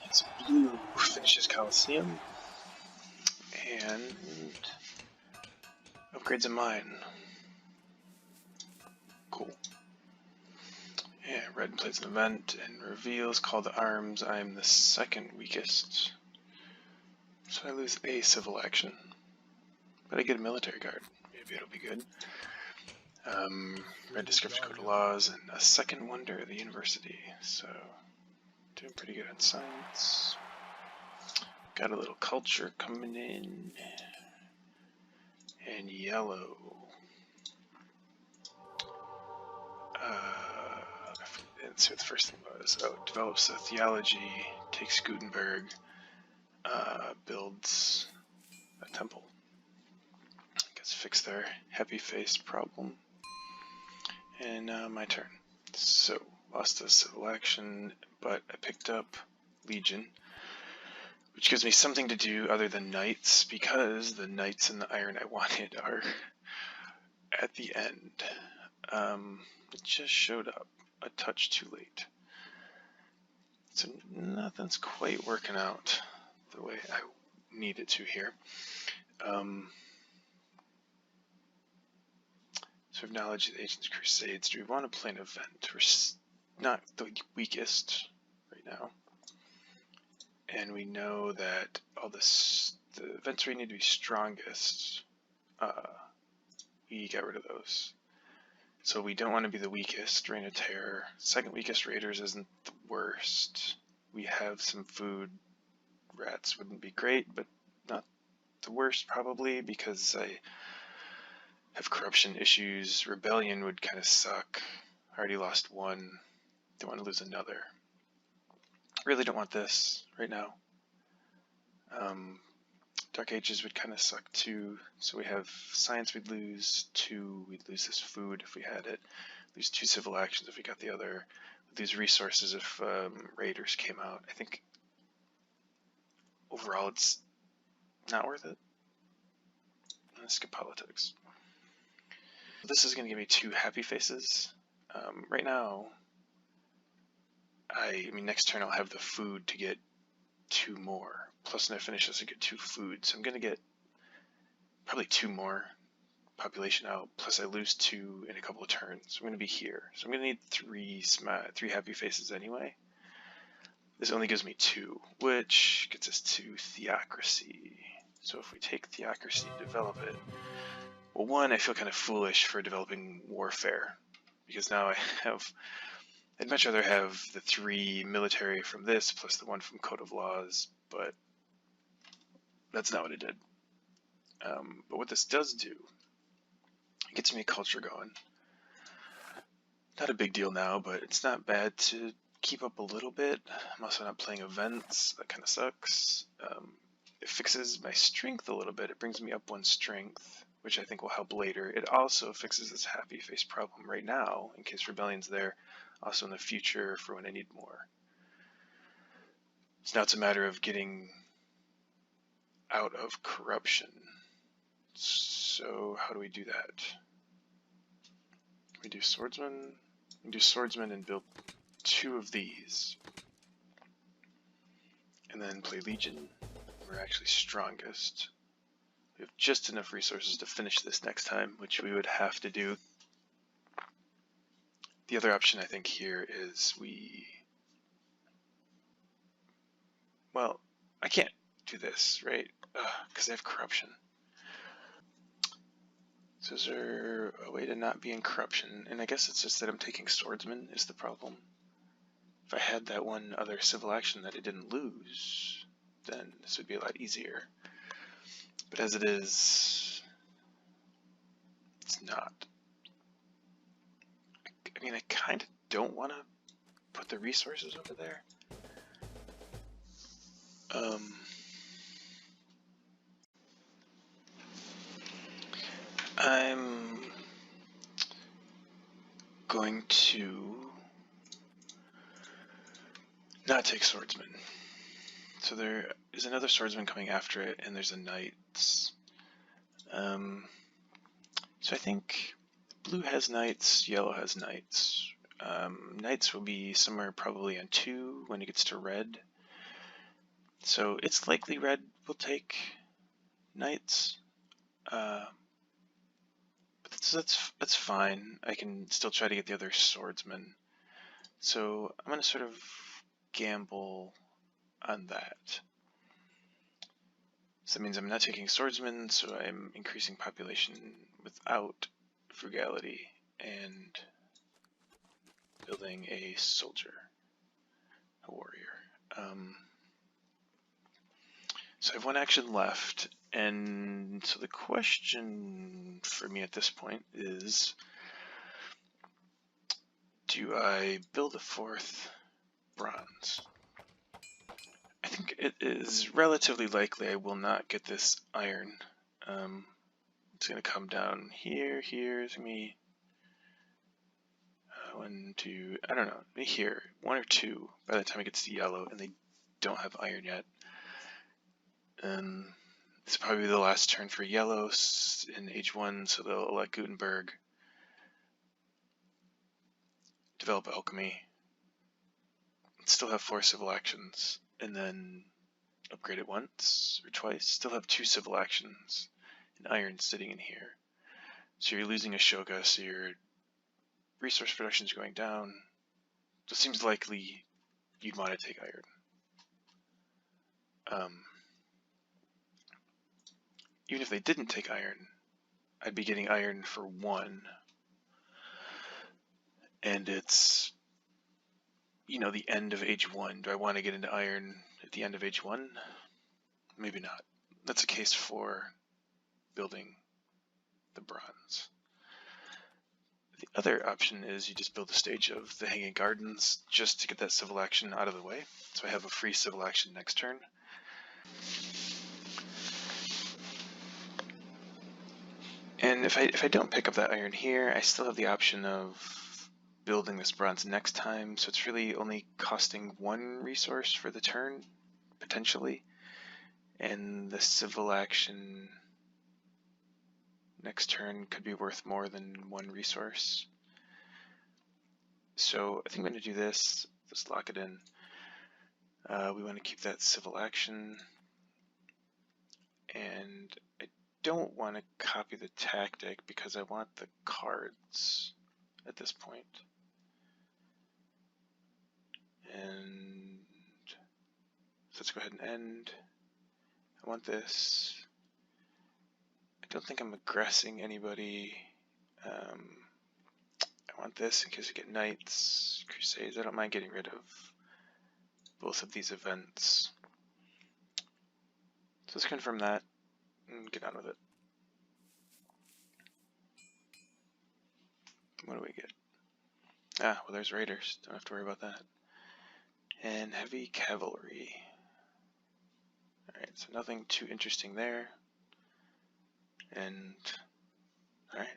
It's blue finishes Coliseum and upgrades a mine. Cool. Yeah, red plays an event and reveals Call to Arms. I'm the second weakest. So I lose a civil action. But I get a military card. Maybe it'll be good. Red description code of laws and a second wonder of the university. So doing pretty good on science. Got a little culture coming in. And yellow. Let's see what the first thing was. Oh, develops a theology, takes Gutenberg, builds a temple. Gets fix their happy-faced problem. And my turn. So, lost a civil action, but I picked up Legion, which gives me something to do other than knights, because the knights and the iron I wanted are at the end. It just showed up a touch too late. So nothing's quite working out the way I need it to here. So acknowledge the Agents Crusades. Do we want to play an event? We're not the weakest right now. And we know that all this, the events we need to be strongest, we got rid of those. So we don't want to be the weakest. Reign of Terror. Second weakest Raiders isn't the worst. We have some food. Rats wouldn't be great, but not the worst probably, because I have corruption issues. Rebellion would kind of suck. I already lost one. Don't want to lose another. Really don't want this right now. Dark Ages would kind of suck too. So we have science we'd lose 2, we'd lose this food if we had it, lose 2 civil actions if we got the other, we'd lose resources if raiders came out. I think overall it's not worth it. Let's skip politics. This is going to give me 2 happy faces. Right now, I mean next turn I'll have the food to get 2 more. Plus when I finish this I get 2 food. So I'm going to get probably 2 more population out. Plus I lose 2 in a couple of turns. So I'm going to be here. So I'm going to need 3 happy faces anyway. This only gives me 2, which gets us to Theocracy. So if we take Theocracy and develop it, well, 1, I feel kind of foolish for developing Warfare, because now I'd much rather have the 3 military from this plus the 1 from Code of Laws, but that's not what it did. But what this does do, it gets me a culture going. Not a big deal now, but it's not bad to keep up a little bit. I'm also not playing events, that kind of sucks. It fixes my strength a little bit. It brings me up 1 strength, which I think will help later. It also fixes this happy face problem right now, in case Rebellion's there, also in the future for when I need more. So now it's a matter of getting out of corruption. So how do we do that? Can we do Swordsman? We can do Swordsman and build 2 of these. And then play Legion. We're actually strongest. We have just enough resources to finish this next time, which we would have to do. The other option I think here is well, I can't do this, right? Because I have corruption. So is there a way to not be in corruption? And I guess it's just that I'm taking Swordsman is the problem. If I had that 1 other civil action that I didn't lose, then this would be a lot easier. But as it is, it's not. I mean, I kind of don't want to put the resources over there. I'm going to not take Swordsman. So there is another Swordsman coming after it, and there's a Knights. So I think blue has Knights, yellow has Knights. Knights will be somewhere probably on 2 when it gets to red. So it's likely red will take knights. But that's fine. I can still try to get the other swordsman. So I'm going to sort of gamble on that. So that means I'm not taking swordsmen, so I'm increasing population without frugality and building a soldier, a warrior. So I have 1 action left, and so the question for me at this point is, do I build a 4th bronze? I think it is relatively likely I will not get this iron. It's going to come down here, here's me. 1, 2, I don't know, maybe here, 1 or 2 by the time it gets to yellow, and they don't have iron yet. It's probably the last turn for yellow in age 1, so they'll let Gutenberg develop alchemy, still have 4 civil actions, and then upgrade it once or twice, still have 2 civil actions, and iron sitting in here. So you're losing Ashoka, so your resource production is going down. So it seems likely you'd want to take iron. Even if they didn't take iron, I'd be getting iron for 1. And it's, you know, the end of age 1. Do I want to get into iron at the end of age 1? Maybe not. That's a case for building the bronze. The other option is you just build a stage of the Hanging Gardens just to get that civil action out of the way. So I have a free civil action next turn. And if I don't pick up that iron here, I still have the option of building this bronze next time, so it's really only costing 1 resource for the turn, potentially. And the civil action next turn could be worth more than 1 resource. So I think I'm going to do this. Let's lock it in. We want to keep that civil action. And I don't want to copy the tactic because I want the cards at this point. And so let's go ahead and end. I want this. I don't think I'm aggressing anybody. I want this in case we get Knights, Crusades. I don't mind getting rid of both of these events. So let's confirm that and get on with it. What do we get? Ah, well, there's Raiders. Don't have to worry about that. And Heavy Cavalry. Alright, so nothing too interesting there. And, alright.